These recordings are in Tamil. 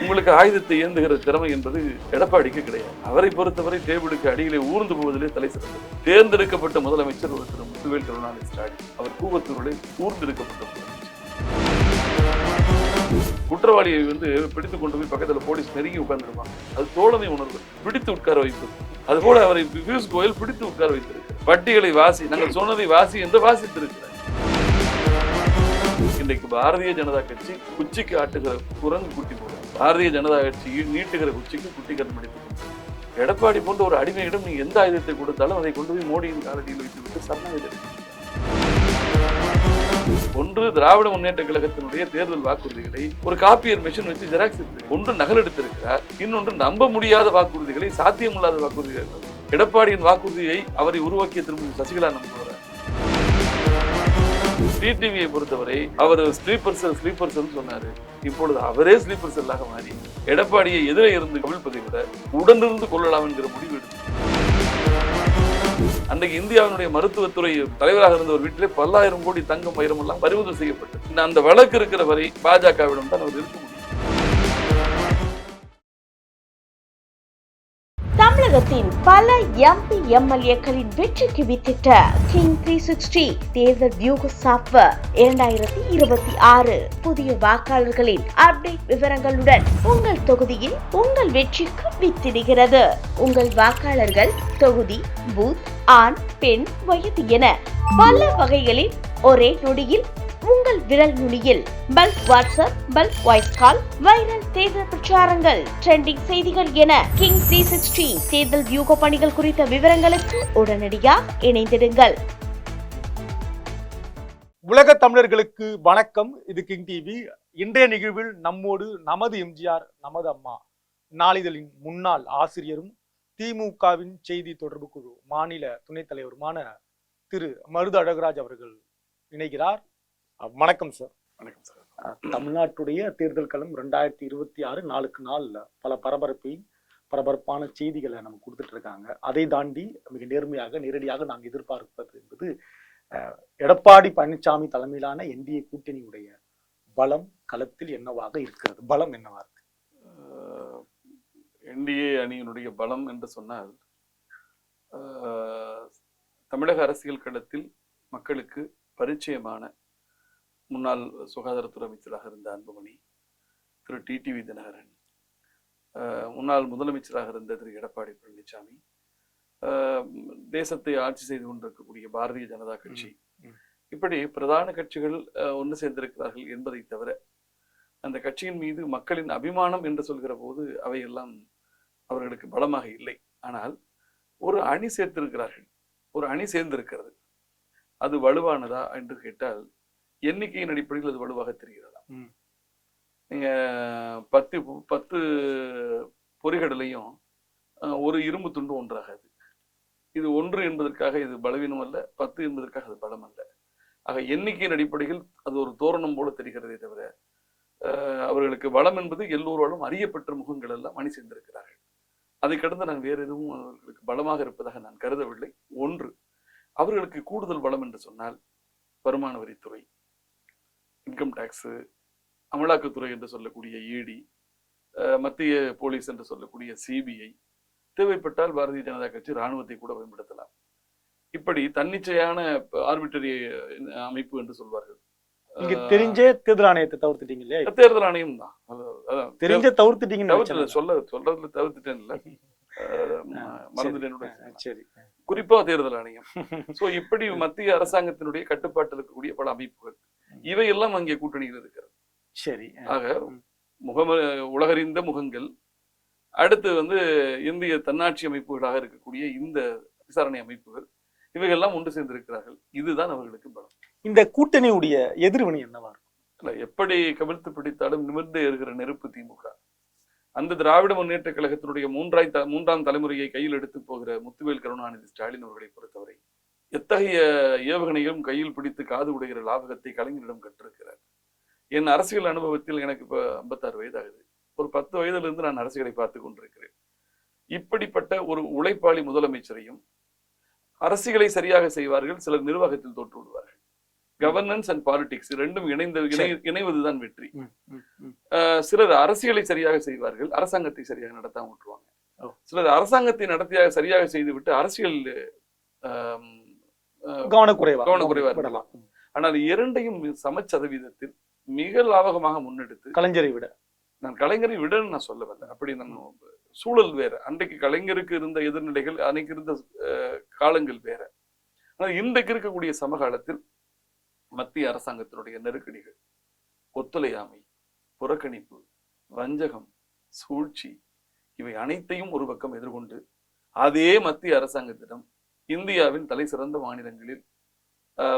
உங்களுக்கு ஆயுதத்தை ஏந்துகிற திறமை என்பது எடப்பாடிக்கு கிடையாது. அவரை பொறுத்தவரை டேபிளுக்கு அடியிலே ஊர்ந்து போவதிலே தலை சிறந்தது. தேர்ந்தெடுக்கப்பட்ட முதலமைச்சர் ஒரு திரு முத்துவேல் கருணாநிதி ஸ்டாலின். அவர் கூவத்தூரிலே ஊர்ந்தெடுக்கப்பட்ட முதலமைச்சர். குற்றவாளியை பிடித்துக் கொண்டு போய் பக்கத்துல போலீஸ் நெருங்கி உட்கார்ந்துருப்பாங்க. அது தோழமை உணர்வு. பிடித்து உட்கார வைப்பது. அதுபோல அவரை பியூஷ் கோயல் பிடித்து உட்கார வைத்திருக்கிறார். பட்டியலை வாசி, நாங்கள் சொன்னதை வாசி என்று வாசித்திருக்கிறார். இன்றைக்கு பாரதிய ஜனதா கட்சி குச்சிக்கு ஆட்டுகிற குரங்கு குட்டி போல, பாரதிய ஜனதா கட்சி நீட்டுகிற குச்சிக்கு குட்டி கண் அடித்து, எடப்பாடி போன்ற ஒரு அடிமையிடம் நீங்க எந்த ஆயுதத்தை கொடுத்தாலும் அதை கொண்டு போய் மோடியின் காலடியில் வைத்துவிட்டு சரணாகதி. ஒன்று திராவிட முன்னேற்ற கழகத்தினுடைய தேர்தல் வாக்குறுதிகளை ஒரு காப்பியர் மெஷின் வச்சு ஜெராக்ஸ் ஒன்று நகல் எடுத்திருக்கிறார், இன்னொன்று நம்ப முடியாத வாக்குறுதிகளை, சாத்தியமில்லாத வாக்குறுதிகள். எடப்பாடியின் வாக்குறுதியை அவரை உருவாக்கிய திருமதி சசிகலா நம்புகிறார். டிடிவியை பொறுத்தவரை அவர் ஸ்லீப்பர் செல் சொன்னாரு. இப்பொழுது அவரே ஸ்லீப்பர் செல்லாக மாறி எடப்பாடியை எதிரே இருந்து கவிழ்ப்பதை விட உடனிருந்து கொள்ளலாம் என்கிற முடிவு எடுத்து அன்றைக்கு இந்தியாவினுடைய மருத்துவத்துறை தலைவராக இருந்த ஒரு வீட்டிலே 10,000 கோடி தங்கம் வைரம் எல்லாம் பறிமுதல் செய்யப்பட்டது. அந்த வழக்கு இருக்கிற வரை பாஜகவிடம் தான் அவர் இருக்க முடியும். தமிழகத்தின் பல எம்பி எம்எல்ஏக்களின் வெற்றிக்கு வித்திட்ட கிங் 360 தேர்தல் வியூக சாப்ட்வேர் 2026 புதிய வாக்காளர்களின் அப்டேட் விவரங்களுடன் உங்கள் தொகுதியில் உங்கள் வெற்றிக்கு வித்திடுகிறது. உங்கள் வாக்காளர்கள் தொகுதி, பூத், ஆண், பெண், வயது என பல வகைகளில் ஒரே நொடியில் உங்கள் விரல் நுனியில் bulk WhatsApp, bulk voice call, viral தேர்தல் பிரச்சாரங்கள், ட்ரெண்டிங் செய்திகள் என கிங் 360 தேர்தல் வியூக பணிகள் குறித்த விவரங்களுக்கு உடனடியாக இணைந்திடுங்கள். உலக தமிழர்களுக்கு வணக்கம். இது கிங் டிவி. இன்றைய நிகழ்வில் நம்மோடு நமது எம்ஜிஆர், நமது அம்மா நாளிதழின் முன்னாள் ஆசிரியரும் திமுகவின் செய்தி தொடர்பு குழு மாநில துணைத் தலைவருமான திரு மருது அழகராஜ் அவர்கள் இணைகிறார். வணக்கம் சார். வணக்கம் சார். தமிழ்நாட்டுடைய தேர்தல் களம் 2026 நாளுக்கு நாள் பல பரபரப்பான செய்திகளை நம்ம கொடுத்துட்டு இருக்காங்க. அதை தாண்டி மிக நேரடியாக நாங்கள் எதிர்பார்ப்பது என்பது எடப்பாடி பழனிசாமி தலைமையிலான என்டிஏ கூட்டணியுடைய பலம் களத்தில் என்னவாக இருக்கிறது? பலம் என்னவா இருக்கு? என்டிஏ அணியினுடைய பலம் என்று சொன்னால், தமிழக அரசியல் களத்தில் மக்களுக்கு பரிச்சயமான முன்னாள் சுகாதாரத்துறை அமைச்சராக இருந்த அன்புமணி, திரு டிடிவி தினகரன், முன்னாள் முதலமைச்சராக இருந்த திரு எடப்பாடி பழனிசாமி, தேசத்தை ஆட்சி செய்து கொண்டிருக்கக்கூடிய பாரதிய ஜனதா கட்சி, இப்படி பிரதான கட்சிகள் ஒன்று சேர்ந்திருக்கிறார்கள் என்பதை தவிர அந்த கட்சியின் மீது மக்களின் அபிமானம் என்று சொல்கிற போது அவையெல்லாம் அவர்களுக்கு பலமாக இல்லை. ஆனால் ஒரு அணி சேர்த்திருக்கிறார்கள், ஒரு அணி சேர்ந்திருக்கிறது. அது வலுவானதா என்று கேட்டால் எண்ணிக்கையின் அடிப்படையில் அது வலுவாக தெரிகிறதா? நீங்க 10 பொறிகடலையும் ஒரு இரும்பு துண்டு ஒன்றாகாது. இது ஒன்று என்பதற்காக இது பலவீனம் அல்ல, 10 என்பதற்காக அது பலம் அல்ல. ஆக எண்ணிக்கையின் அடிப்படையில் அது ஒரு தோரணம் போல தெரிகிறதே தவிர அவர்களுக்கு பலம் என்பது எல்லோராலும் அறியப்பட்ட முகங்கள் எல்லாம் அணி சேர்ந்திருக்கிறார்கள். அதை கடந்து நான் வேறு எதுவும் அவர்களுக்கு பலமாக இருப்பதாக நான் கருதவில்லை. ஒன்று, அவர்களுக்கு கூடுதல் பலம் என்று சொன்னால் வருமான வரித்துறை, இன்கம் டாக்ஸ், அமலாக்கத்துறை என்று சொல்லக்கூடிய இடி, மத்திய போலீஸ் என்று சொல்லக்கூடிய சிபிஐ, தேவைப்பட்டால் பாரதிய ஜனதா கட்சி இராணுவத்தை கூட பயன்படுத்தலாம். இப்படி தன்னிச்சையான ஆர்பிட்டரி அமைப்பு என்று சொல்வார்கள். நீங்க தெரிஞ்சே தேர்தல் ஆணையத்தை தவிர்த்துட்டீங்க இல்லையா? தேர்தல் ஆணையம் தான் தெரிஞ்ச தவிர்த்துட்டீங்கன்னு சொல்றதுல தவிர்த்துட்டேன் இல்ல, மறந்துட்டேன். சரி, குறிப்பா தேர்தல் ஆணையம். சோ இப்படி மத்திய அரசாங்கத்தினுடைய கட்டுப்பாட்டில் இருக்கக்கூடிய பல அமைப்புகள் இவையெல்லாம் அங்கே கூட்டணியில் இருக்கிறது. சரி. ஆக உலகறிந்த முகங்கள், அடுத்து இந்திய தன்னாட்சி அமைப்புகளாக இருக்கக்கூடிய இந்த விசாரணை அமைப்புகள், இவைகள்லாம் ஒன்று சேர்ந்திருக்கிறார்கள். இதுதான் அவர்களுக்கு பலம். இந்த கூட்டணியுடைய எதிர்வினை என்னவா இருக்கும்? இல்ல, எப்படி கவிழ்த்து பிடித்தாலும் நிமிர்ந்து இருக்கிற நெருப்பு திமுக. அந்த திராவிட முன்னேற்ற கழகத்தினுடைய மூன்றாம் தலைமுறையை கையில் எடுத்து போகிற முத்துவேல் கருணாநிதி ஸ்டாலின் அவர்களை பொறுத்தவரை எத்தகைய ஏவுகணையும் கையில் பிடித்து காது உடைகிற லாபகத்தை கலைஞரிடம் கற்றிருக்கிறார். என் அரசியல் அனுபவத்தில் எனக்கு இப்ப 56 வயதாகுது. ஒரு 10 வயதிலிருந்து நான் அரசியலை பார்த்து கொண்டிருக்கிறேன். இப்படிப்பட்ட ஒரு உழைப்பாளி முதலமைச்சரையும் அரசியலை சரியாக செய்வார்கள், சிலர் நிர்வாகத்தில் தோற்று விடுவார்கள். கவர்னன்ஸ் அண்ட் பாலிடிக்ஸ் ரெண்டும் இணைவதுதான் வெற்றி. ம், ம், ம். சிலர் அரசியலை சரியாக செய்வார்கள், அரசாங்கத்தை சரியாக நடத்தாம விட்டுருவாங்க. ஓ. சிலர் அரசாங்கத்தை சரியாக செய்துவிட்டு அரசியல் கவனக்குறைவா கவனக்குறைவா விடலாம். இருக்கலாம். ஆனால் இரண்டையும் சமச்சதவீதத்தில் மிக லாபகமாக முன்னெடுத்து, கலைஞரை விட நான் கலைஞரை விடன்னு நான் சொல்ல வரல, அப்படி நான் சூழல் வேற. அன்றைக்கு கலைஞருக்கு இருந்த எதிர்நிலைகள், அன்னைக்கு இருந்த காலங்கள் வேற. ஆனால் இன்றைக்கு இருக்கக்கூடிய சமகாலத்தில் மத்திய அரசாங்கத்தினுடைய நெருக்கடிகள், ஒத்துழையாமை, புறக்கணிப்பு, வஞ்சகம், சூழ்ச்சி, இவை அனைத்தையும் ஒரு பக்கம் எதிர்கொண்டு அதே மத்திய அரசாங்கத்திடம் இந்தியாவின் தலை சிறந்த மாநிலங்களில்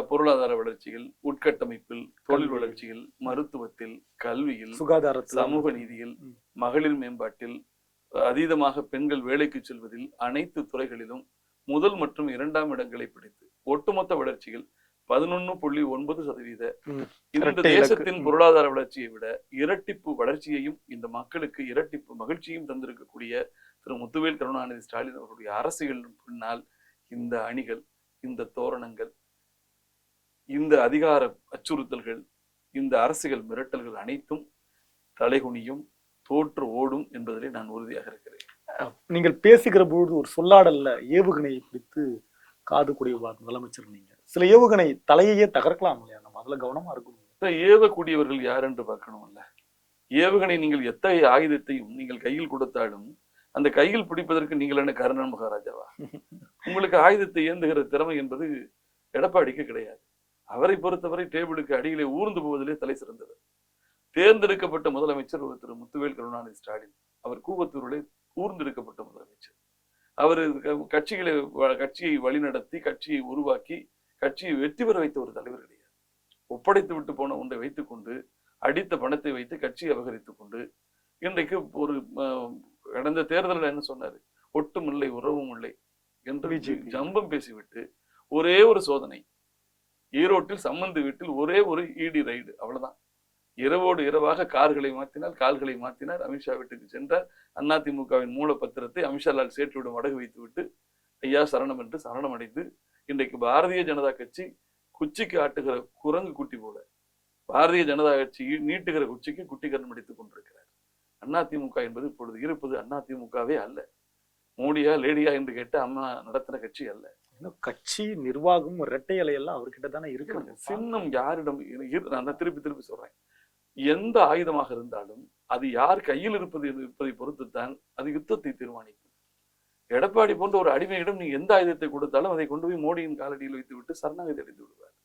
பொருளாதார வளர்ச்சியில், உட்கட்டமைப்பில், தொழில் வளர்ச்சியில், மருத்துவத்தில், கல்வியில், சுகாதாரத்தில், சமூக நீதியில், மகளிர் மேம்பாட்டில், அதீதமாக பெண்கள் வேலைக்கு செல்வதில், அனைத்து துறைகளிலும் முதல் மற்றும் 2ஆம் இடங்களை பிடித்து ஒட்டுமொத்த வளர்ச்சியில் 11.9% இந்த தேசத்தின் பொருளாதார வளர்ச்சியை விட இரட்டிப்பு வளர்ச்சியையும் இந்த மக்களுக்கு இரட்டிப்பு மகிழ்ச்சியும் தந்திருக்கக்கூடிய திரு முத்துவேல் கருணாநிதி ஸ்டாலின் அவருடைய அரசியல் பின்னால் இந்த அணிகள், இந்த தோரணங்கள், இந்த அதிகார அச்சுறுத்தல்கள், இந்த அரசியல் மிரட்டல்கள் அனைத்தும் தலைகுனியும், தோற்று ஓடும் என்பதிலே நான் உறுதியாக இருக்கிறேன். நீங்கள் பேசுகிற பொழுது ஒரு சொல்லாடல்ல ஏவுகணையை பிடித்து காது குடைவார் முதலமைச்சர். நீங்க சில ஏவுகணை தலையையே தகர்க்கலாம் இல்லையா? நம்ம அதுல கவனமா இருக்கணும். ஏவக்கூடியவர்கள் யார் என்று பார்க்கணும்ல. ஏவுகணை நீங்கள் எத்தகைய ஆயுதத்தையும் நீங்கள் கையில் கொடுத்தாலும் அந்த கையில் பிடிப்பதற்கு நீங்கள் என்ன கர்ணன் மகாராஜாவா? உங்களுக்கு ஆயுதத்தை ஏந்துகிற திறமை என்பது எடப்பாடிக்கு கிடையாது. அவரை பொறுத்தவரை டேபிளுக்கு அடியிலே ஊர்ந்து போவதிலே தலை சிறந்தவர். தேர்ந்தெடுக்கப்பட்ட முதலமைச்சர் திரு முத்துவேல் கருணாநிதி ஸ்டாலின். அவர் கூவத்தூரிலே ஊர்ந்தெடுக்கப்பட்ட முதலமைச்சர். அவர் கட்சியை வழிநடத்தி, கட்சியை உருவாக்கி, கட்சியை வெற்றி பெற வைத்த ஒரு தலைவர் கிடையாது. ஒப்படைத்து விட்டு போன ஒன்றை வைத்துக் கொண்டு, அடித்த பணத்தை வைத்து கட்சியை அபகரித்துக் கொண்டு, இன்றைக்கு ஒரு கடந்த தேர்தலில் என்ன சொன்னாரு? ஒட்டும் இல்லை, உறவும் இல்லை என்று ஜம்பம் பேசிவிட்டு ஒரே ஒரு சோதனை, ஈரோட்டில் சம்பந்தி வீட்டில் ஒரே ஒரு இடி ரைடு, அவ்வளவுதான். இரவோடு இரவாக கார்களை மாற்றினார், கால்களை மாற்றினார். அமித்ஷா வீட்டுக்கு சென்றார். அதிமுகவின் மூல பத்திரத்தை அமித்ஷாலால் சேற்றிவிடும் அடகு வைத்து விட்டு ஐயா சரணம் என்று சரணம் அடைந்து இன்றைக்கு பாரதிய ஜனதா கட்சி குச்சிக்கு ஆட்டுகிற குரங்கு குட்டி போல பாரதிய ஜனதா கட்சி நீட்டுகிற குச்சிக்கு குட்டிகரணம் அடித்துக் கொண்டிருக்கிறார். அதிமுக என்பது இப்பொழுது இருப்பது அதிமுகவே அல்ல. மோடியா லேடியா என்று கேட்ட அம்மா நடத்தின கட்சி அல்ல. கட்சி நிர்வாகம் இரட்டை இலையெல்லாம் அவர்கிட்ட தானே இருக்கு. சின்னம் யாரிடம்? நான் திருப்பி சொல்றேன், எந்த ஆயுதமாக இருந்தாலும் அது யார் கையில் இருப்பதை பொறுத்துத்தான் அது யுத்தத்தை தீர்மானிக்கும். எடப்பாடி போன்ற ஒரு அடிமையிடம் நீ எந்த ஆயுதத்தை கொடுத்தாலும் அதை கொண்டு போய் மோடியின் காலடியில் வைத்து விட்டு சரணாகதி அடைந்து விடுவார்.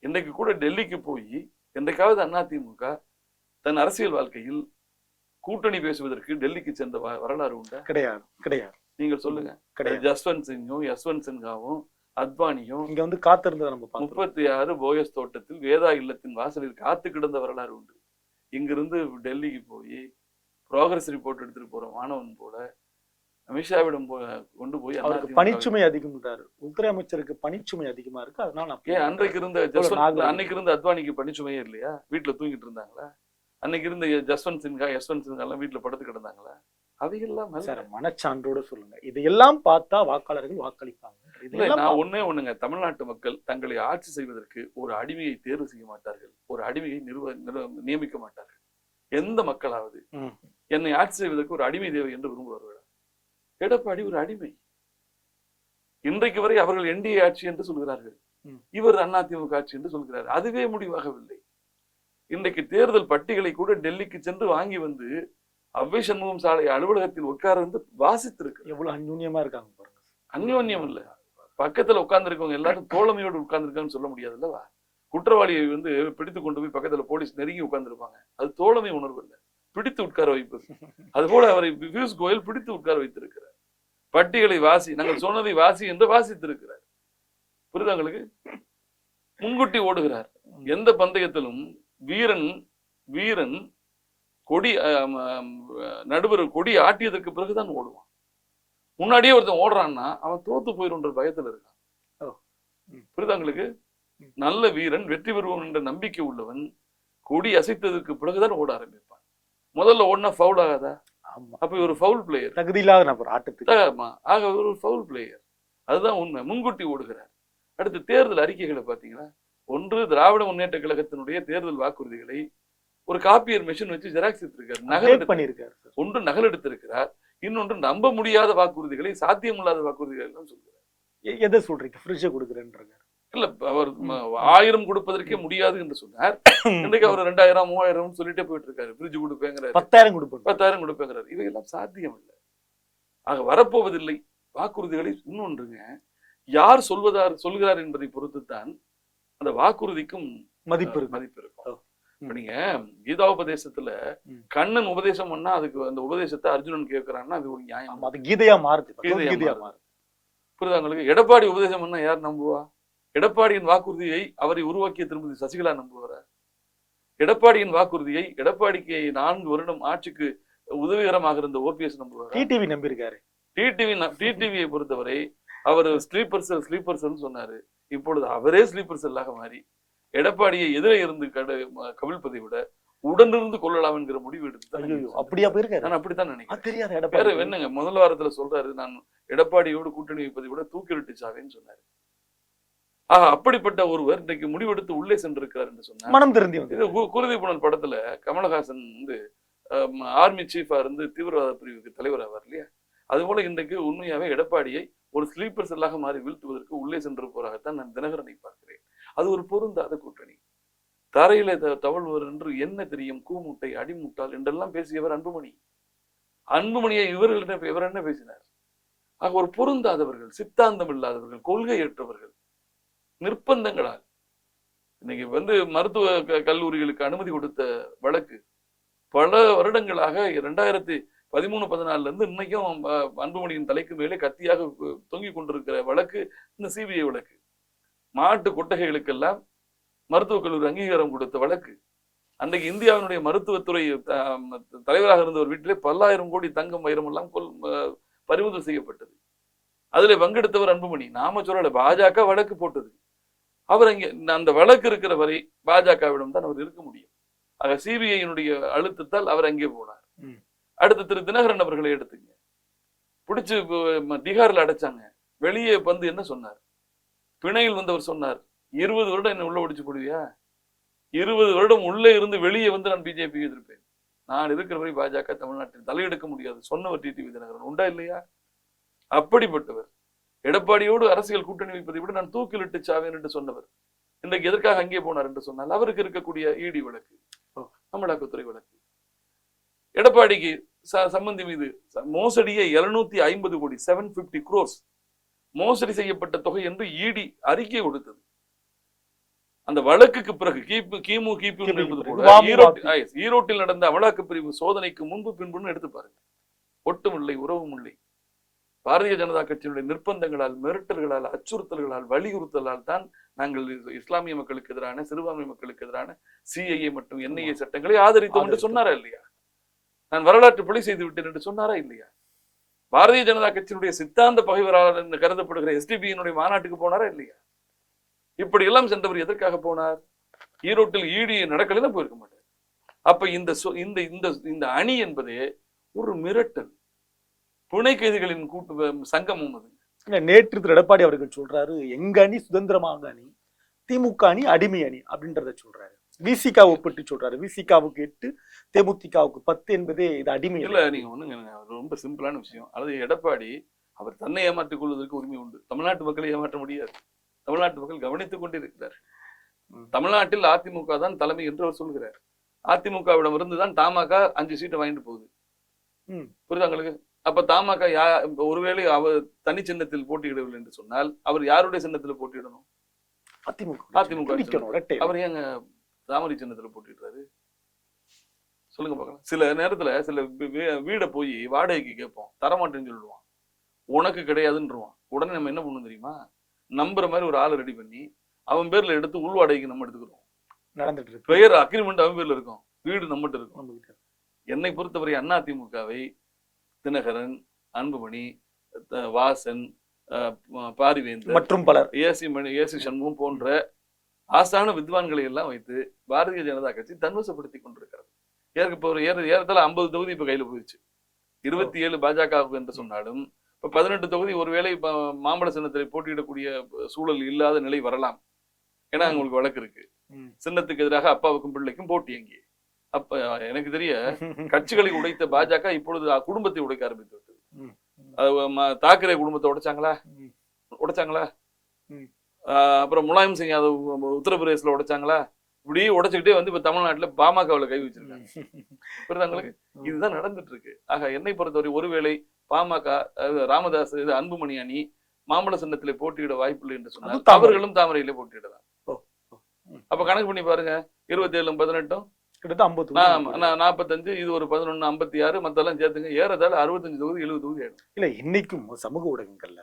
இன்றைக்கு கூட டெல்லிக்கு போய் என்றைக்காவது அதிமுக தன் அரசியல் வாழ்க்கையில் கூட்டணி பேசுவதற்கு டெல்லிக்கு சென்ற வரலாறு உண்டா? கிடையாது, கிடையாது. நீங்கள் சொல்லுங்க. ஜஸ்வந்த் சிங்கும் யஸ்வந்த் சின்ஹாவும் அத்வானியும் இங்க வந்து காத்திருந்தது நம்ம 36 போயஸ் தோட்டத்தில் வேதா இல்லத்தின் வாசலில் காத்து கிடந்த வரலாறு உண்டு. இங்கிருந்து டெல்லிக்கு போய் ப்ராக்ரஸ் ரிப்போர்ட் எடுத்துட்டு போற மாணவன் போல அமித்ஷாவிடம் கொண்டு போய் அவருக்கு பணிச்சுமை அதிகம்ன்றாரு. உள்துறை அமைச்சருக்கு பணிச்சுமை அதிகமா இருக்கு. அதனால அன்றைக்கு இருந்த அத்வானிக்கு பணிச்சுமையே இல்லையா? வீட்டுல தூங்கிட்டு இருந்தாங்களா? அன்னைக்கு இருந்த யஸ்வந்த் சின்ஹா எல்லாம் வீட்டுல படுத்து கிடந்தாங்களா? அவையெல்லாம் மனச்சான்றோட சொல்லுங்க. இதையெல்லாம் பார்த்தா வாக்காளர்கள் வாக்களிப்பாங்க. நான் ஒண்ணுங்க, தமிழ்நாட்டு மக்கள் தங்களை ஆட்சி செய்வதற்கு ஒரு அடிமையை தேர்வு செய்ய மாட்டார்கள், ஒரு அடிமையை நியமிக்க மாட்டார்கள். எந்த மக்களாவது என்னை ஆட்சி செய்வதற்கு ஒரு அடிமை தேவை என்று விரும்புவார்கள்? எடப்பாடி ஒரு அடிமை. இன்றைக்கு வரை அவர்கள் என்டிஏ ஆட்சி என்று சொல்கிறார்கள், இவர் அதிமுக ஆட்சி என்று சொல்கிறார். அதுவே முடிவாகவில்லை. இன்றைக்கு தேர்தல் பட்டியலை கூட டெல்லிக்கு சென்று வாங்கி வந்து அவ்வை சண்முகம் சாலை அலுவலகத்தில் உட்கார வந்து வாசித்திருக்கு. எவ்வளவு அந்யோன்யமா இருக்காங்க பாருங்க. அந்யோன்யம் இல்ல, பக்கத்துல உட்கார்ந்து இருக்கவங்க எல்லாரும் தோழமையோடு உட்கார்ந்துருக்கான்னு சொல்ல முடியாது இல்லவா? குற்றவாளியை வந்து பிடித்து கொண்டு போய் பக்கத்துல போலீஸ் நெருங்கி உட்கார்ந்துருப்பாங்க. அது தோழமை உணர்வு இல்லை, பிடித்து உட்கார வைப்பது. அதுபோல அவரை பியூஷ் கோயல் பிடித்து உட்கார வைத்திருக்கிறார். பட்டியலை வாசி, நாங்கள் சொன்னதை வாசி என்று வாசித்திருக்கிறார். புரியுதா உங்களுக்கு? முன்கூட்டி ஓடுகிறார். எந்த பந்தயத்திலும் வீரன் கொடி நடுவர் கொடி ஆட்டியதற்கு பிறகுதான் ஓடுவான். முன்னாடியே ஒருத்தன் ஓடுறான்னா அவன் தோத்து போயிடும்ன்ற பயத்துல இருக்கான். புரியுதா உங்களுக்கு? நல்ல வீரன் வெற்றி பெறுவோம் என்ற நம்பிக்கை உள்ளவன் கொடி அசைத்ததற்கு பிறகுதான் ஓட ஆரம்பிப்பான். முதல்ல ஓடினா ஃபவுல் ஆகாதா? அப்ப ஒரு ஃபவுல் பிளேயர், தகுதி இல்லாத நபர் ஆட்டத்துக்கு. ஆக ஒரு ஃபவுல் பிளேயர். அதுதான் உண்மை. முன்கூட்டி ஓடுகிறார். அடுத்து தேர்தல் அறிக்கைகளை பாத்தீங்களா? ஒன்று திராவிட முன்னேற்ற கழகத்தினுடைய தேர்தல் வாக்குறுதிகளை ஒரு காப்பியர் மெஷின் வச்சு ஜெராக்ஸ் எடுத்திருக்காரு, நகல் பண்ணியிருக்காரு. ஒன்று நகல் எடுத்திருக்கிறார், இன்னொன்று நம்ப முடியாத வாக்குறுதிகளை, சாத்தியமில்லாத வாக்குறுதிகள் எல்லாம் சொல்கிறார். எதை சொல்றீங்க? ஃப்ரிட்ஜை கொடுக்குறேன்றாங்க. இல்ல, அவர் 1000 கொடுப்பதற்கே முடியாது என்று சொன்னார். இன்றைக்கு அவர் 2000 3000 சொல்லிட்டே போயிட்டு இருக்காரு. ஃப்ரிட்ஜ் கொடுப்பேங்கிறாரு, 10,000 கொடுப்பேன், 10,000 கொடுப்பேங்கிறாரு. இவையெல்லாம் சாத்தியம் இல்லை, ஆக வரப்போவதில்லை வாக்குறுதிகளை. இன்னொன்றுங்க, யார் சொல்கிறார் என்பதை பொறுத்துத்தான் அந்த வாக்குறுதிக்கும் மதிப்பு இருக்கும். நீங்க கீதாபதேசத்துல கண்ணன் உபதேசம் பண்ணா அதுக்கு அந்த உபதேசத்தை அர்ஜுனன் கேட்கிறான்னா அது ஒரு நியாயம். அது கீதையா மாறுது. புரியுதா உங்களுக்கு? எடப்பாடி உபதேசம் பண்ணா யார் நம்புவா? எடப்பாடியின் வாக்குறுதியை அவரை உருவாக்கிய திருமதி சசிகலா நம்புவாரா? எடப்பாடியின் வாக்குறுதியை, எடப்பாடிக்கு 4 வருடம் ஆட்சிக்கு உதவிகரமாக இருந்த ஓபிஎஸ் நம்புவாரா? டிடிவி நம்பியிருக்காரு. டிடிவியை பொறுத்தவரை அவர் ஸ்லீப்பர் செல் சொன்னாரு. இப்பொழுது அவரே ஸ்லீப்பர் செல்லாக மாறி எடப்பாடியை எதிரே இருந்து கவிழ்ப்பதை விட உடனிருந்து கொள்ளலாம் என்கிற முடிவு எடுத்து. அப்படியா போயிருக்காரு? நான் அப்படித்தான் நினைக்கிறேன். தெரியாது. எடப்பாடி என்னங்க முதல் வாரத்துல சொல்றாரு, நான் எடப்பாடியோடு கூட்டணி வைப்பதை விட தூக்கிலிட்டு சாவேன்னு சொன்னாரு. அப்படிப்பட்ட ஒருவர் இன்றைக்கு முடிவெடுத்து உள்ளே சென்றிருக்கிறார் என்று சொன்னார். மனம் திருந்தி இது குருதி புனல் படத்துல கமலஹாசன் ஆர்மி சீஃபா இருந்து தீவிரவாத பிரிவுக்கு தலைவர் ஆவார் இல்லையா? அது போல இன்றைக்கு உண்மையாவே எடப்பாடியை ஒரு ஸ்லீப்பர் செல்லாக மாறி வீழ்த்துவதற்கு உள்ளே சென்றிருப்பவராகத்தான் நான் தினகரனை பார்க்கிறேன். அது ஒரு பொருந்தாத கூட்டணி. தரையில தவழ்வர் என்று என்ன தெரியும், கூமுட்டை அடிமுட்டால் என்றெல்லாம் பேசியவர் அன்புமணி. அன்புமணியை இவர் என்ன பேசினார்? ஆக ஒரு பொருந்தாதவர்கள், சித்தாந்தம் இல்லாதவர்கள், கொள்கையற்றவர்கள், நிர்பந்தங்களால் இன்னைக்கு மருத்துவ கல்லூரிகளுக்கு அனுமதி கொடுத்த வழக்கு பல வருடங்களாக 2013-14 இருந்து இன்னைக்கும் அன்புமணியின் தலைக்கு மேலே கத்தியாக தொங்கிக் கொண்டிருக்கிற வழக்கு இந்த சிபிஐ வழக்கு. மாட்டு கொட்டகைகளுக்கெல்லாம் மருத்துவக் கல்லூரி அங்கீகாரம் கொடுத்த வழக்கு. அன்றைக்கு இந்தியாவினுடைய மருத்துவத்துறை தலைவராக இருந்தவர் வீட்டிலே 10,000 கோடி தங்கம் வைரம் எல்லாம் பறிமுதல் செய்யப்பட்டது. அதுல பங்கெடுத்தவர் அன்புமணி. நாம சொல்லல, பாஜக வழக்கு போட்டது. அவர் அங்கே அந்த வழக்கு இருக்கிற வரை பாஜகவிடம் தான் அவர் இருக்க முடியும். ஆக சிபிஐயினுடைய அழுத்தத்தால் அவர் அங்கே போனார். அடுத்து திரு தினகரன் அவர்களை எடுத்துங்க, பிடிச்சு திகாரில் அடைச்சாங்க. வெளியே என்ன சொன்னார்? பிணையில் வந்தவர் சொன்னார், 20 வருடம் என்ன உள்ள ஒடிச்சு போடுவியா? 20 வருடம் உள்ளே இருந்து வெளியே நான் பிஜேபி எதிர்ப்பேன். நான் இருக்கிற வரை பாஜக தமிழ்நாட்டில் தலையெடுக்க முடியாது சொன்னவர் டிடிவி தினகரன். உண்டா இல்லையா? அப்படிப்பட்டவர் எடப்பாடியோடு அரசியல் கூட்டணி வைப்பதை விட நான் தூக்கிலிட்டு சாவேன் என்று சொன்னவர் இன்றைக்கு எதற்காக அங்கே போனார் என்று சொன்னால், அவருக்கு இருக்கக்கூடிய இடி வழக்கு, அமலாக்கத்துறை வழக்கு. எடப்பாடிக்கு சம்பந்தி மீது மோசடியை 750 கோடி 750 crores மோசடி செய்யப்பட்ட தொகை என்று இடி அறிக்கை கொடுத்தது. அந்த வழக்குக்கு பிறகு கிமு என்பது போல ஈரோட்டில் நடந்த அமலாக்க பிரிவு சோதனைக்கு முன்பு பின்புன்னு எடுத்து பாருங்க. ஒட்டும் இல்லை, உறவும் இல்லை. பாரதிய ஜனதா கட்சியினுடைய நிர்பந்தங்களால், மிரட்டல்களால், அச்சுறுத்தல்களால், வலியுறுத்தலால் தான் நாங்கள் இஸ்லாமிய மக்களுக்கு எதிரான, சிறுபான்மை மக்களுக்கு எதிரான சிஐஏ மற்றும் என்ஐஏ சட்டங்களை ஆதரித்தோம் என்று சொன்னாரா இல்லையா? நான் வரலாற்று பிழை செய்து விட்டேன் என்று சொன்னாரா இல்லையா? பாரதிய ஜனதா கட்சியினுடைய சித்தாந்த பகைவராளர் என்று கருதப்படுகிற எஸ்டிபியினுடைய மாநாட்டுக்கு போனாரா இல்லையா? இப்படி எல்லாம் சென்றவர் எதற்காக போனார்? ஈரோட்டில் ஈடி நடக்கலைன்னா போயிருக்க மாட்டார். அப்ப இந்த அணி என்பதே ஒரு மிரட்டல், புனை கைதிகளின் கூட்டு சங்கமும். அது நேற்று திரு எடப்பாடி அவர்கள் சொல்றாரு, எங்க அணி சுதந்திரமாக அணி, திமுக அணி அடிமை அணி அப்படின்றத சொல்றாரு. விசிகா ஒப்பிட்டு சொல்றாரு. விசிகாவுக்கு 8, தேமுதிகவுக்கு 10 என்பதே இது அடிமை இல்ல. நீங்க ஒண்ணுங்க, ரொம்ப சிம்பிளான விஷயம். அதாவது எடப்பாடி அவர் தன்னை ஏமாற்றிக் கொள்வதற்கு உரிமை உண்டு, தமிழ்நாட்டு மக்களை ஏமாற்ற முடியாது. தமிழ்நாட்டு மக்கள் கவனித்துக் கொண்டிருக்கிறார். தமிழ்நாட்டில் அதிமுக தான் தலைமை என்று அவர் சொல்கிறார். அதிமுகவிடம் இருந்துதான் தமாக 5 சீட்டை வாங்கிட்டு போகுது. புரியுதாங்களுக்கு? அப்ப தமாக ஒருவேளை அவர் தனி சின்னத்தில் போட்டியிடவில்லை என்று சொன்னால் அவர் யாருடைய சின்னத்தில் போட்டியிடணும்? அதிமுக. அவர் ஏங்க தாமரை சின்னத்துல போட்டிடுறாரு? சொல்லுங்க பார்க்கலாம். சில நேரத்துல சில வீடை போய் வாடகைக்கு கேட்போம், தரமாட்டேன்னு சொல்லுவான், உனக்கு கிடையாதுன்றான். உடனே நம்ம என்ன பண்ணணும் தெரியுமா? நம்புற மாதிரி ஒரு ஆளை ரெடி பண்ணி அவன் பேர்ல எடுத்து உள் வாடகைக்கு நம்ம எடுத்துக்கிறோம். நடந்துட்டு இருக்கு. பெயர் அக்ரிமெண்ட் அவன் பேர்ல இருக்கும், வீடு நம்மகிட்ட இருக்கும். என்னை பொறுத்தவரை அதிமுகவை தினகரன், அன்புமணி, வாசன், பாரிவேந்தர் மற்றும் பலர், ஏசி சண்முகம் போன்ற ஆஸ்தான வித்வான்களை எல்லாம் வைத்து பாரதிய ஜனதா கட்சி தன்வசப்படுத்தி கொண்டிருக்கிறது. ஏறத்தாழ 50 தொகுதி இப்ப கையில போயிடுச்சு. 27 பாஜக என்று சொன்னாலும் இப்ப 18 தொகுதி ஒருவேளை மாம்பழ சின்னத்தில் போட்டியிடக்கூடிய சூழல் இல்லாத நிலை வரலாம். ஏன்னா அவங்களுக்கு வழக்கு இருக்கு. சின்னத்துக்கு எதிராக அப்பாவுக்கும் பிள்ளைக்கும் போட்டி அங்கே. அப்ப எனக்கு தெரிய கட்சிகளை உடைத்த பாஜக இப்பொழுது குடும்பத்தை உடைக்க ஆரம்பித்து விட்டது. தாக்கரே குடும்பத்தை உடைச்சாங்களா? அப்புறம் முலாயம் சிங் யாதவ் உத்தரப்பிரதேசல உடைச்சாங்களா? இப்படி உடைச்சுக்கிட்டே வந்து இப்ப தமிழ்நாட்டுல பாமகவுல கை வச்சிருக்காங்க. புரியுதாங்களுக்கு? இதுதான் நடந்துட்டு இருக்கு. ஆக என்னை பொறுத்தவரை ஒருவேளை பாமக ராமதாஸ் அன்புமணி அணி மாம்பழ சின்னத்திலே போட்டியிட வாய்ப்பில்லை என்று சொன்னால் அவர்களும் தாமரையிலே போட்டியிடலாம். அப்ப கணக்கு பண்ணி பாருங்க, 27 18 கிட்டத்தட்ட 45, இது ஒரு 11 56 மத்தெல்லாம் சேர்த்துங்க, ஏறதால 65 தொகுதி 70 தொகுதி ஆயிடும். இல்ல இன்னைக்கும் சமூக ஊடகங்கள்ல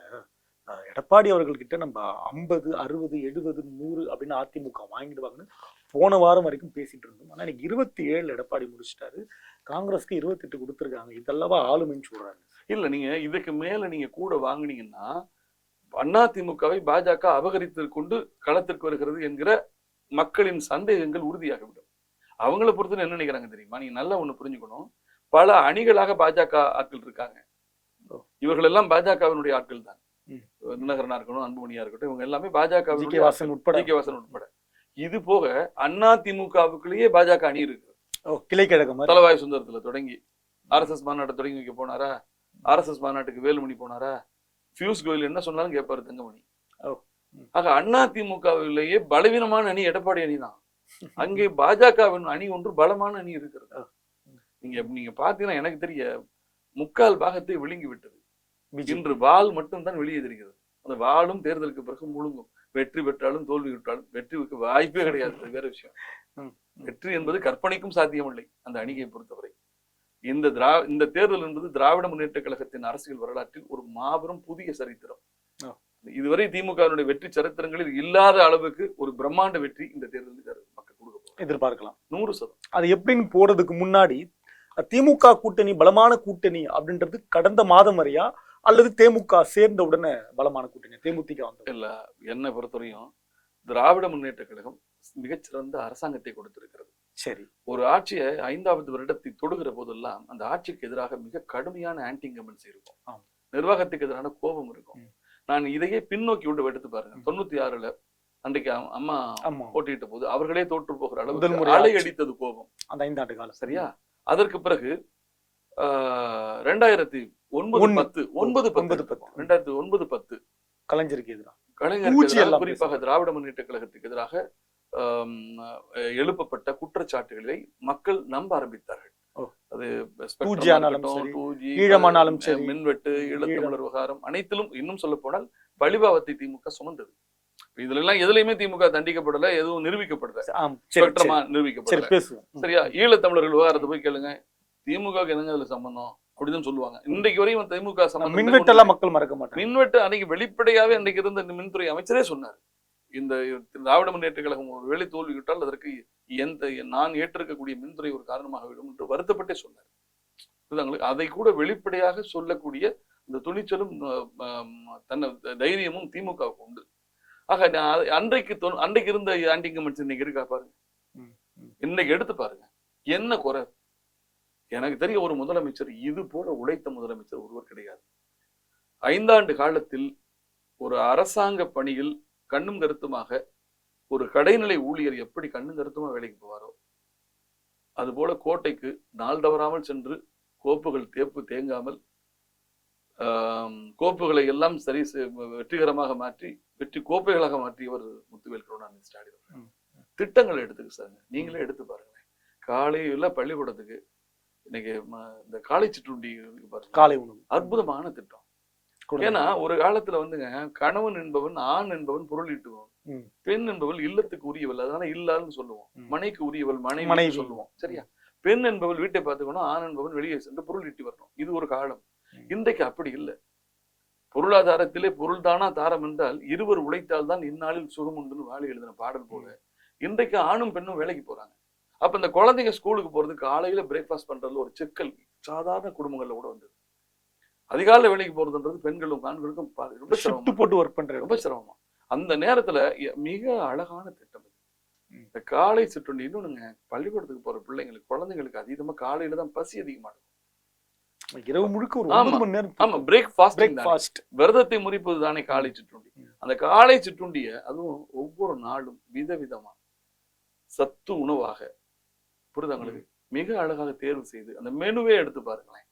எடப்பாடி அவர்கள்கிட்ட நம்ம 50 60 70 100 அப்படின்னு அதிமுக வாங்கிடுவாங்கன்னு போன வாரம் வரைக்கும் பேசிட்டு இருந்தோம். ஆனா இன்னைக்கு 27 எடப்பாடி முடிச்சிட்டாரு, காங்கிரஸ்க்கு 28 கொடுத்துருக்காங்க. இதெல்லாவா ஆளுமைன்னு சொல்றாங்க. இல்ல நீங்க இதுக்கு மேல நீங்க கூட வாங்கினீங்கன்னா அதிமுகவை பாஜக அபகரித்து கொண்டு களத்திற்கு வருகிறது என்கிற மக்களின் சந்தேகங்கள் உறுதியாகிவிடும். அவங்கள பொறுத்து என்ன நினைக்கிறாங்க தெரியுமா? நீங்க நல்லா ஒண்ணு புரிஞ்சுக்கணும். பல அணிகளாக பாஜக ஆட்கள் இருக்காங்க. இவர்கள் எல்லாம் பாஜகவினுடைய ஆட்கள் தான். தினகரனா இருக்கணும், அன்புமணியா இருக்கட்டும், இவங்க எல்லாமே பாஜக உட்பட. இது போக அதிமுகவுக்குள்ளேயே பாஜக அணி இருக்கு. கிளைக்கழகம் தலவாய் சுந்தரத்துல தொடங்கி RSS மாநாட்டை தொடங்கி வைக்க போனாரா? RSS மாநாட்டுக்கு வேலுமணி போனாரா? பியூஷ் கோயல் என்ன சொன்னாலும் கேட்பாரு தங்கமணி. ஆக அதிமுகவிலேயே பலவீனமான அணி எடப்பாடி அணி தான். அங்கே பாஜகவின் அணி ஒன்று பலமான அணி இருக்கிறது. நீங்க பாத்தீங்கன்னா எனக்கு தெரிய 3/4 பாகத்தை விழுங்கி விட்டது. இன்று வாள் மட்டும்தான் வெளியே தெரிகிறது. அந்த வாளும் தேர்தலுக்கு பிறகு முழுங்கும். வெற்றி பெற்றாலும் தோல்வி விட்டாலும் வெற்றிக்கு வாய்ப்பே கிடையாது. வேற விஷயம். வெற்றி என்பது கற்பனைக்கும் சாத்தியமில்லை அந்த அணியை பொறுத்தவரை. இந்த தேர்தல் என்பது திராவிட முன்னேற்ற கழகத்தின் அரசியல் வரலாற்றில் ஒரு மாபெரும் புதிய சரித்திரம். இதுவரை திமுகவினுடைய வெற்றி சரித்திரங்களில் இல்லாத அளவுக்கு ஒரு பிரம்மாண்ட வெற்றி இந்த தேர்தலில் மக்கள் கொடுக்க எதிர்பார்க்கலாம். 100%. அது எப்படின்னு போறதுக்கு முன்னாடி திமுக கூட்டணி பலமான கூட்டணி அப்படின்றது கடந்த மாதம் வரையா, அல்லது தேமுக சேர்ந்த உடனே பலமான கூட்டணி தேமுதிக வந்து? இல்ல, என்னை பொறுத்தவரையும் திராவிட முன்னேற்ற கழகம் மிகச்சிறந்த அரசாங்கத்தை கொடுத்திருக்கிறது. சரி, ஒரு ஆட்சியை 5வது வருடத்தை தொடுகிற போதெல்லாம் அந்த ஆட்சிக்கு எதிராக மிக கடுமையான ஆன்டி இன்கம்பன்சி இருக்கும். நிர்வாகத்துக்கு எதிரான கோபம் இருக்கும். நான் இதையே பின்னோக்கி விட்டு எடுத்து பாருங்க. 96ல அன்றைக்கு அம்மா போட்டியிட்ட போது அவர்களே தோற்று போகிற அளவுக்கு அலை அடித்தது கோபம். அந்த 5 ஆண்டு காலம். சரியா? அதற்கு பிறகு 2009 10 கலைஞருக்கு எதிராக, குறிப்பாக திராவிட முன்னேற்ற கழகத்துக்கு எதிராக எழுப்பப்பட்ட குற்றச்சாட்டுகளை மக்கள் நம்ப ஆரம்பித்தார்கள். அது மின்வெட்டு, ஈழத்தமிழர் விவகாரம் அனைத்திலும் இன்னும் சொல்ல போனால் பழிபாவத்தை திமுக சுமந்தது. இதுல எல்லாம் எதுலையுமே திமுக தண்டிக்கப்படல, எதுவும் நிரூபிக்கப்படல, நிரூபிக்கப்படல. சரியா? ஈழத்தமிழர்கள் விவகாரத்தை போய் கேளுங்க, திமுக என்னங்க அதுல சம்பந்தம் அப்படிதான் சொல்லுவாங்க. இன்றைக்கு வரையும் திமுக சம்பந்தம். மின்வெட்டெல்லாம் மக்கள் மறக்க மாட்டாங்க. மின்வெட்டு அன்னைக்கு வெளிப்படையாவே அன்றைக்கு இருந்த மின்துறை அமைச்சரே சொன்னார், இந்த திராவிட முன்னேற்ற கழகம் ஒரு வேலை தோல்விவிட்டால் அதற்கு நான் ஏற்றிருக்கக்கூடிய மின்துறை ஒரு காரணமாக விடும் என்று வருத்தப்பட்டே சொன்னார். அதை கூட வெளிப்படையாக சொல்லக்கூடிய இந்த துணிச்சலும் தைரியமும் திமுகவுக்கு உண்டு. ஆக அன்றைக்கு இருந்த ஆன்டி இன்கம்பன்சி இன்னைக்கு இருக்கா பாருங்க. இன்னைக்கு எடுத்து பாருங்க, என்ன குறை? எனக்கு தெரிய ஒரு முதலமைச்சர் இது போல உழைத்த முதலமைச்சர் ஒருவர் கிடையாது. 5 ஆண்டு காலத்தில் ஒரு அரசாங்க பணியில் கண்ணும் கருத்துமாக ஒரு கடைநிலை ஊழியர் எப்படி கண்ணும் கருத்துமா வேலைக்கு போவாரோ அதுபோல கோட்டைக்கு நாள் தவறாமல் சென்று கோப்புகள் தேங்காமல் கோப்புகளை எல்லாம் வெற்றிகரமாக மாற்றி வெற்றி கோப்பைகளாக மாற்றியவர் முத்துவேல் கருணாநிதி ஸ்டாலின். திட்டங்களை எடுத்துக்க சார், நீங்களே எடுத்து பாருங்க. காலையில பள்ளிக்கூடத்துக்கு இன்னைக்கு இந்த காலை சிற்றுண்டி காலை உணவு அற்புதமான திட்டம். ஏன்னா ஒரு காலத்துல வந்துங்க, கணவன் என்பவன் ஆண் என்பவன் பொருள் ஈட்டுவான், பெண் என்பவள் இல்லத்துக்கு உரியவள், அதனால இல்லான்னு சொல்லுவோம். மனைக்கு உரியவள் மனைவி சொல்லுவோம். சரியா? பெண் என்பவள் வீட்டை பார்த்துக்கணும், ஆண் என்பவன் வெளியே சென்று பொருள் ஈட்டி வரணும். இது ஒரு காலம். இன்றைக்கு அப்படி இல்லை. பொருளாதாரத்திலே பொருள் தானா தாரம் என்றால் இருவர் உழைத்தால் தான் இந்நாளில் சுகம் உண்டுன்னு வாழை எழுதின பாடல் போல இன்றைக்கு ஆணும் பெண்ணும் வேலைக்கு போறாங்க. அப்ப இந்த குழந்தைங்க ஸ்கூலுக்கு போறது காலையில பிரேக்ஃபாஸ்ட் பண்றதுல ஒரு சிக்கல் சாதாரண குடும்பங்கள்ல கூட வந்தது. அதிகாலை வேலைக்கு போறதுன்றது பெண்களும் ஆண்களுக்கும் ரொம்ப சிரமமா. அந்த நேரத்துல மிக அழகான திட்டம் இது. இந்த காலை சிற்றுண்டி இன்னொன்னுங்க, பள்ளிக்கூடத்துக்கு போற பிள்ளைங்களுக்கு குழந்தைங்களுக்கு அதிகமா காலையில தான் பசி அதிகமா இருக்கும். இரவு முழுக்க ஒரு 9 மணி நேரம். ஆமா, பிரேக்ஃபாஸ்ட் விரதத்தை முறிப்பது தானே காலை சிற்றுண்டி. அந்த காலை சிற்றுண்டிய அதுவும் ஒவ்வொரு நாளும் விதவிதமா சத்து உணவாக புரிதங்களுக்கு மிக அழகாக தேர்வு செய்து அந்த மெனுவே எடுத்து பாருங்களேன்.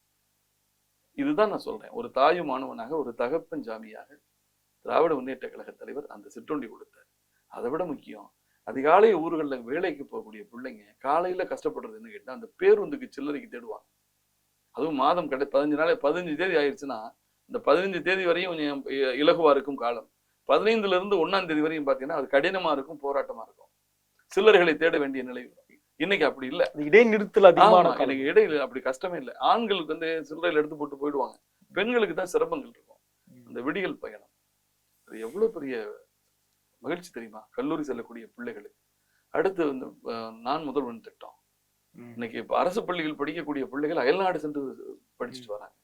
இதுதான் நான் சொல்றேன், ஒரு தாயும் மாணவனாக ஒரு தகப்பன் ஜாமியாக திராவிட முன்னேற்ற கழக தலைவர் அந்த சிற்றுண்டி கொடுத்தார். அதை விட முக்கியம், அதிகாலை ஊர்களில் வேலைக்கு போகக்கூடிய பிள்ளைங்க காலையில கஷ்டப்படுறதுன்னு கேட்டா அந்த பேருந்துக்கு சில்லறைக்கு தேடுவாங்க. அதுவும் மாதம் 15 தேதி ஆயிடுச்சுன்னா இந்த 15 தேதி வரையும் கொஞ்சம் இலகுவா இருக்கும் காலம். 15ல இருந்து 1ஆம் தேதி வரையும் பாத்தீங்கன்னா அது கடினமா இருக்கும், போராட்டமா இருக்கும், சில்லறைகளை தேட வேண்டிய நிலை வரும். இன்னைக்கு அப்படி இல்லை, இடைநிறுத்தல் அதிகமான. எனக்கு இடையில அப்படி கஷ்டமே இல்லை. ஆண்களுக்கு வந்து சில்லறையில் எடுத்து போட்டு போயிடுவாங்க, பெண்களுக்கு தான் சிரமங்கள் இருக்கும். அந்த விடியல் பயணம் அது எவ்வளவு பெரிய மகிழ்ச்சி தெரியுமா கல்லூரி செல்லக்கூடிய பிள்ளைகளுக்கு. அடுத்து வந்து நான் முதல்வன் திட்டம். இன்னைக்கு இப்ப அரசு பள்ளிகள் படிக்கக்கூடிய பிள்ளைகள் அயல்நாடு சென்று படிச்சுட்டு வராங்க.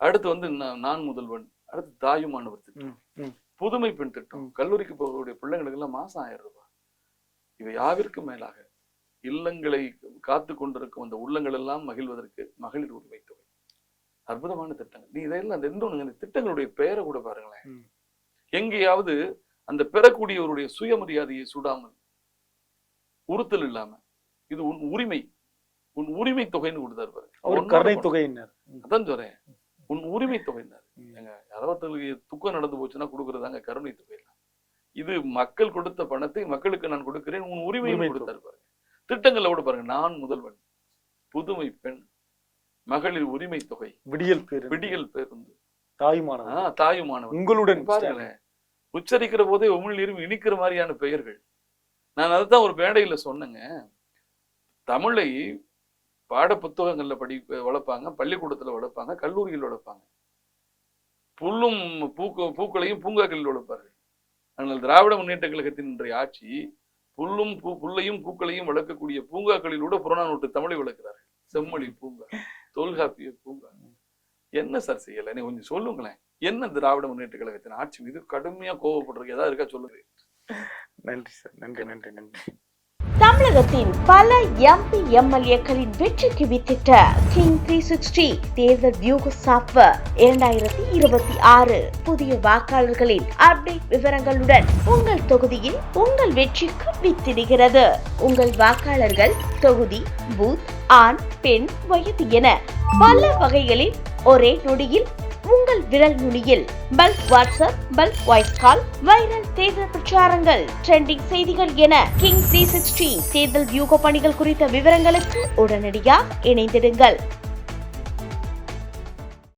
அடுத்து வந்து நான் முதல்வன், அடுத்து தாயும் மாணவர் திட்டம், புதுமை பெண் திட்டம், கல்லூரிக்கு போகக்கூடிய பிள்ளைங்களுக்கு எல்லாம் மாசம் 1000 ரூபாய். இவை யாவிற்கும் மேலாக இல்லங்களை காத்து கொண்டிருக்கும் அந்த உள்ளங்கள் எல்லாம் மகிழ்வதற்கு மகளிர் உரிமை தொகை, அற்புதமான திட்டங்கள். நீ இதெல்லாம் இந்த திட்டங்களுடைய பெயரை கூட பாருங்களேன். எங்கேயாவது அந்த பெறக்கூடியவருடைய சுயமரியாதையை சுடாமல், உறுத்தல் இல்லாம, இது உன் உரிமை, உன் உரிமை தொகைன்னு கொடுத்தாரு பாருங்க. கருணை தொகையினர் அதான் சொல்றேன், உன் உரிமை தொகையினர். எங்க யாராவது துக்கம் நடந்து போச்சுன்னா கொடுக்கறதாங்க கருணை தொகை. இது மக்கள் கொடுத்த பணத்தை மக்களுக்கு நான் கொடுக்கிறேன், உன் உரிமையை கொடுத்தாரு பாருங்க. திட்டங்களை கூட பாருங்க, நான் முதல்வன், புதுமை பெண், மகளிர் உரிமை தொகை, விடியல் பேருந்து, தாயுமானவன். உங்களுடன் பாருங்களேன், உச்சரிக்கிற போதே உமிழ்நீரும் இனிக்கிற மாதிரியான பெயர்கள். நான் அதைத்தான் ஒரு மேடையில சொன்னேங்க. தமிழை பாட புத்தகங்கள்ல வளர்ப்பாங்க, பள்ளிக்கூடத்துல வளர்ப்பாங்க, கல்லூரியில் வளர்ப்பாங்க. புல்லும் பூக்களையும் பூங்காக்களில் வளர்ப்பார்கள். ஆனால் திராவிட முன்னேற்ற கழகத்தின் இன்றைய ஆட்சி புல்லையும் பூக்களையும் வளர்க்கக்கூடிய பூங்காக்களிலூட புறநானூற்று தமிழை வளர்க்கிறார்கள். செம்மொழி பூங்கா, தொல்காப்பிய பூங்கா. என்ன சார் செய்யல? நீ கொஞ்சம் சொல்லுங்களேன். என்ன திராவிட முன்னேற்ற கழகத்தின் ஆட்சி மீது கடுமையா கோவப்படுறீங்க, ஏதாவது இருக்கா சொல்லுங்க. நன்றி சார், நன்றி. தமிழகத்தின் பல எம்பி எம்எல்ஏக்களின் வெற்றிக்கு வித்திட்ட கிங் 360 தேர்தல் வியூக சாப்ட்வேர் 2026 புதிய வாக்காளர்களின் அப்டேட் விவரங்களுடன் உங்கள் தொகுதியில் உங்கள் வெற்றிக்கு வித்திடுகிறது. உங்கள் வாக்காளர்கள் தொகுதி, பூத், ஆண், பெண், வயது என பல வகைகளில் ஒரே நொடியில் உங்கள் விரல் நுனியில் bulk WhatsApp, bulk voice call, viral தேர்தல் பிரச்சாரங்கள், ட்ரெண்டிங் செய்திகள் என கிங் 360 தேர்தல் வியூக பணிகள் குறித்த விவரங்களுக்கு உடனடியாக இணைந்திடுங்கள்.